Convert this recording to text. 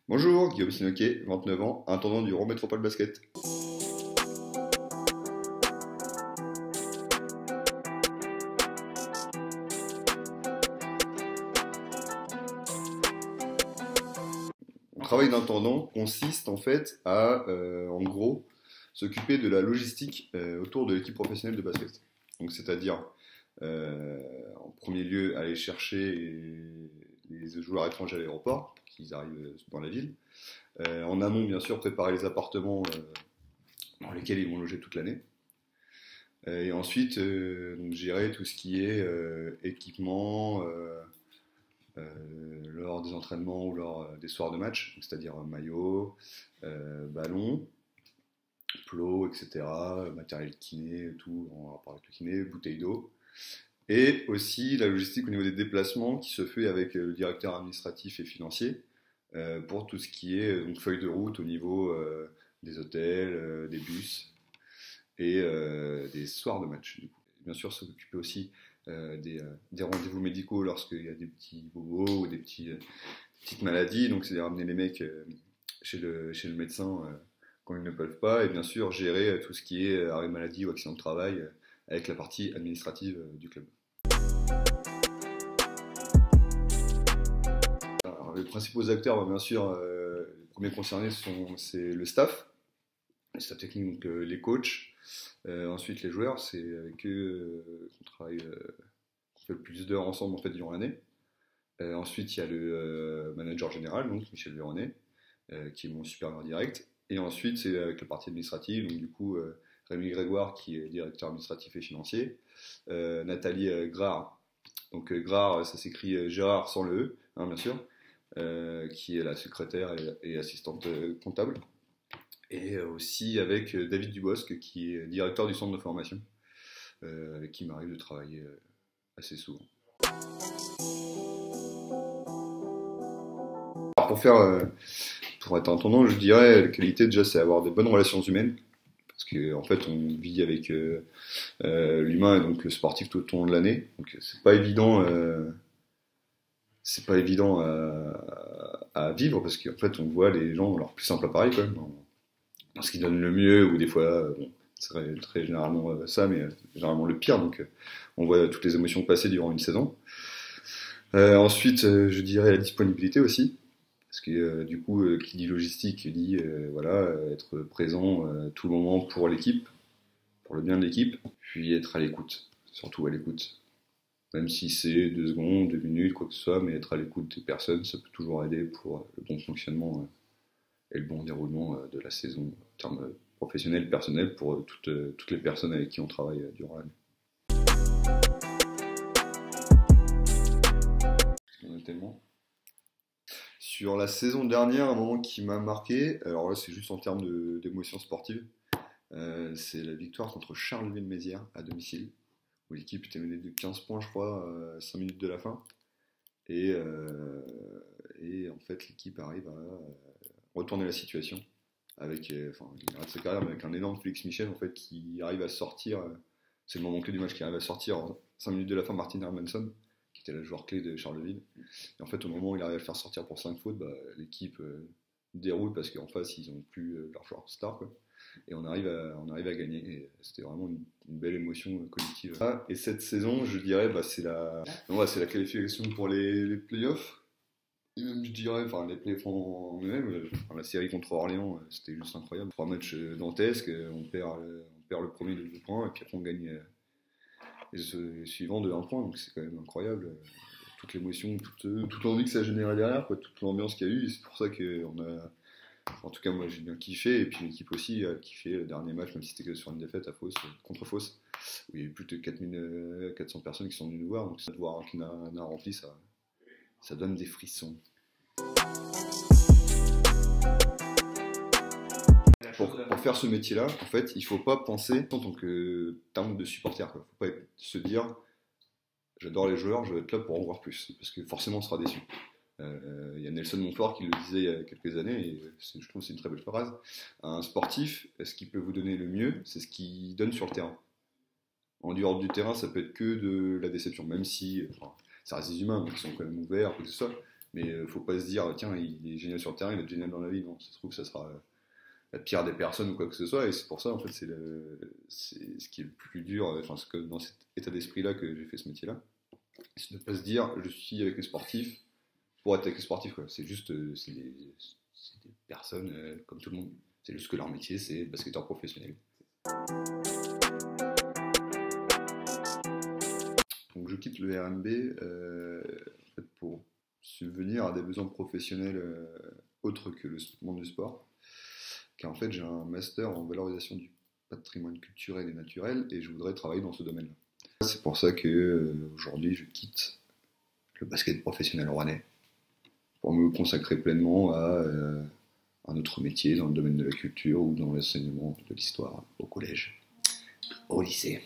Bonjour, Guillaume Sinoquet, 29 ans, intendant du Rouen Métropole Basket. Mon travail d'intendant consiste en fait à, en gros, s'occuper de la logistique autour de l'équipe professionnelle de basket. Donc c'est-à-dire, en premier lieu, aller chercher les joueurs étrangers à l'aéroport, pour qu'ils arrivent dans la ville. En amont, bien sûr, préparer les appartements dans lesquels ils vont loger toute l'année. Et ensuite, donc, gérer tout ce qui est équipement lors des entraînements ou lors des soirs de match, c'est-à-dire maillot, ballon, plot, etc., matériel kiné, tout en rapport avec le kiné, bouteille d'eau. Et aussi la logistique au niveau des déplacements qui se fait avec le directeur administratif et financier pour tout ce qui est donc, feuille de route au niveau des hôtels, des bus et des soirs de match. Du coup. Bien sûr, s'occuper aussi des rendez-vous médicaux lorsqu'il y a des petits bobos ou des petites maladies. Donc, c'est ramener les mecs chez le médecin quand ils ne peuvent pas. Et bien sûr, gérer tout ce qui est arrêt maladie ou accident de travail avec la partie administrative du club. Alors, les principaux acteurs, bien sûr, les premiers concernés c'est le staff technique, donc les coachs. Ensuite, les joueurs, c'est avec eux qu'on travaille, qu'on fait le plus d'heures ensemble en fait durant l'année. Ensuite, il y a le manager général, donc Michel Véronnet, qui est mon supérieur direct. Et ensuite, c'est avec la partie administrative, donc du coup, Rémi Grégoire, qui est directeur administratif et financier. Nathalie Grard, donc Grard, ça s'écrit Gérard sans le E, hein, bien sûr, qui est la secrétaire et assistante comptable. Et aussi avec David Dubosc, qui est directeur du centre de formation, avec qui il m'arrive de travailler assez souvent. Alors pour être intendant, je dirais la qualité déjà c'est avoir des bonnes relations humaines, parce qu'en fait on vit avec l'humain et donc le sportif tout au long de l'année, donc c'est pas évident à vivre parce qu'en fait on voit les gens dans leur plus simple appareil quand même. Parce qu'ils donnent le mieux, ou des fois, bon, c'est très généralement ça, mais généralement le pire, donc on voit toutes les émotions passer durant une saison. Ensuite, je dirais la disponibilité aussi, parce que du coup, qui dit logistique, dit voilà, être présent tout le moment pour l'équipe, pour le bien de l'équipe, puis être à l'écoute, surtout à l'écoute. Même si c'est 2 secondes, 2 minutes, quoi que ce soit, mais être à l'écoute des personnes, ça peut toujours aider pour le bon fonctionnement et le bon déroulement de la saison en termes professionnels, personnels, pour toutes les personnes avec qui on travaille durant l'année. Sur la saison dernière, un moment qui m'a marqué, alors là c'est juste en termes d'émotions sportives, c'est la victoire contre Charleville-Mézières à domicile, où l'équipe était menée de 15 points je crois, à 5 minutes de la fin, et en fait l'équipe arrive à retourner la situation avec, il arrête sa carrière, mais avec un énorme Félix Michel en fait qui arrive à sortir, c'est le moment clé du match, qui arrive à sortir en 5 minutes de la fin Martin Hermansson, qui était le joueur clé de Charleville. Et en fait au moment où il arrive à le faire sortir pour 5 fautes, l'équipe déroule parce qu'en face ils n'ont plus leur joueur star quoi. Et on arrive à gagner, et c'était vraiment une belle émotion collective. Et cette saison, je dirais, c'est la qualification pour les playoffs. Et même, je dirais, les playoffs en eux-mêmes, la série contre Orléans, c'était juste incroyable. 3 matchs dantesques, on perd le premier de 2 points, et puis après on gagne les suivants de 1 point, donc c'est quand même incroyable. Toute l'émotion, toute l'envie que ça générait derrière, quoi, toute l'ambiance qu'il y a eu, et c'est pour ça qu'on a. En tout cas, moi j'ai bien kiffé, et puis l'équipe aussi a kiffé le dernier match, même si c'était que sur une défaite contre Fos, où il y a eu plus de 4400 personnes qui sont venues nous voir, donc de voir un Nana rempli, ça donne des frissons. Pour faire ce métier-là, en fait, il ne faut pas penser en tant que terme de supporter. Il ne faut pas se dire j'adore les joueurs, je vais être là pour en voir plus, parce que forcément on sera déçu. Il y a Nelson Montfort qui le disait il y a quelques années, et je trouve que c'est une très belle phrase. Un sportif, ce qui peut vous donner le mieux, c'est ce qu'il donne sur le terrain. En dehors du terrain, ça peut être que de la déception, même si ça reste des humains, donc ils sont quand même ouverts, tout ça. Mais faut pas se dire, tiens, il est génial sur le terrain, il va être génial dans la vie. Non, ça se trouve, ça sera la pire des personnes ou quoi que ce soit. Et c'est pour ça, en fait, c'est ce qui est le plus dur. Enfin, c'est que dans cet état d'esprit-là que j'ai fait ce métier-là. C'est de ne pas se dire, je suis avec les sportifs pour être avec les sportifs, quoi. C'est juste, c'est des personnes comme tout le monde. C'est juste que leur métier, c'est basketteur professionnel. Donc je quitte le RMB en fait, pour subvenir à des besoins professionnels autres que le monde du sport. Car en fait, j'ai un master en valorisation du patrimoine culturel et naturel et je voudrais travailler dans ce domaine-là. C'est pour ça que aujourd'hui, je quitte le basket professionnel rouennais pour me consacrer pleinement à un autre métier dans le domaine de la culture ou dans l'enseignement de l'histoire au collège, au lycée.